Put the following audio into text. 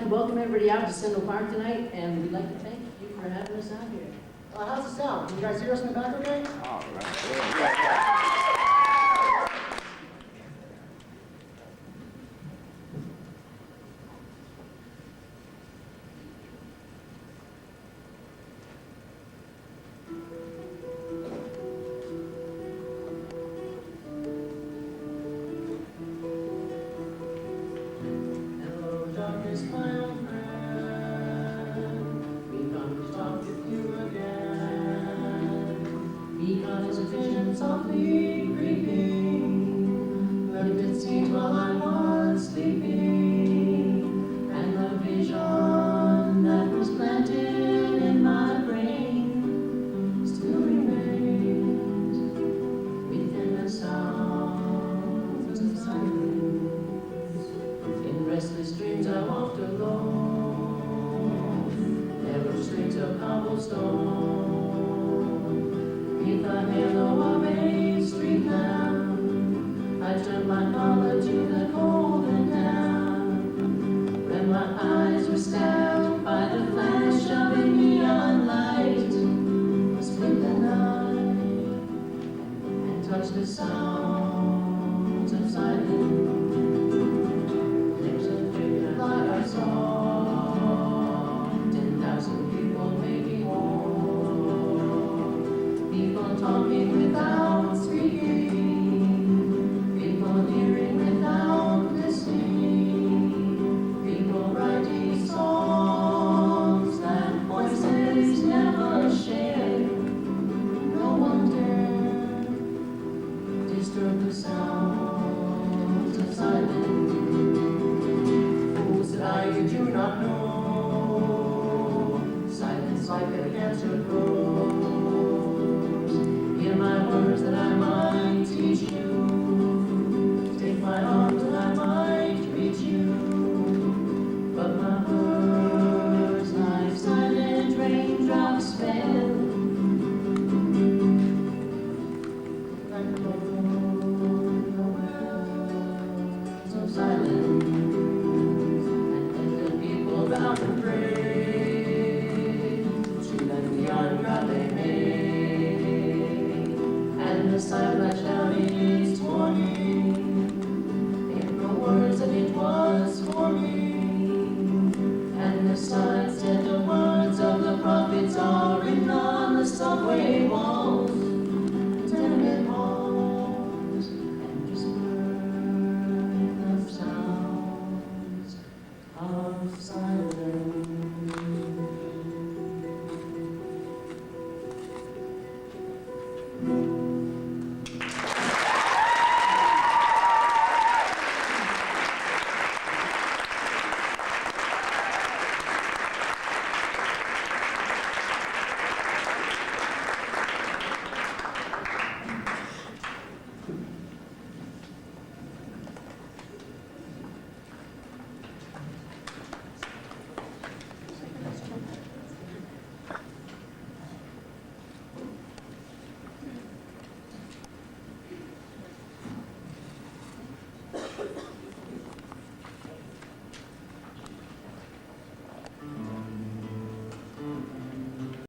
to welcome everybody out to Central Park tonight, and we'd like to thank you for having us out here. How's it sound? Can you guys hear us in the back okay? All right. Hello, darkness, my old friend. We come to talk with you again. Because a vision softly creeping left its seed while I was sleeping, and the vision that was planted in my brain still remains within the sounds of silence. In restless dreams I walked alone, narrow streets of cobblestone, neath the halo of a street lamp, I turned my collar to the cold and damp. When my eyes were stabbed by the flash of a neon light, I split the night and touched the sounds of silence. Like I saw 10,000 people making war, people talking without speaking, people hearing without listening, people writing songs that voices never shared. No one dared disturb the sounds of silence. You do not know. Silence like a cancer grows. Hear my words that I might teach you. Take my arms that I might reach you. But my words like silent raindrops fell. Like the wells of silence.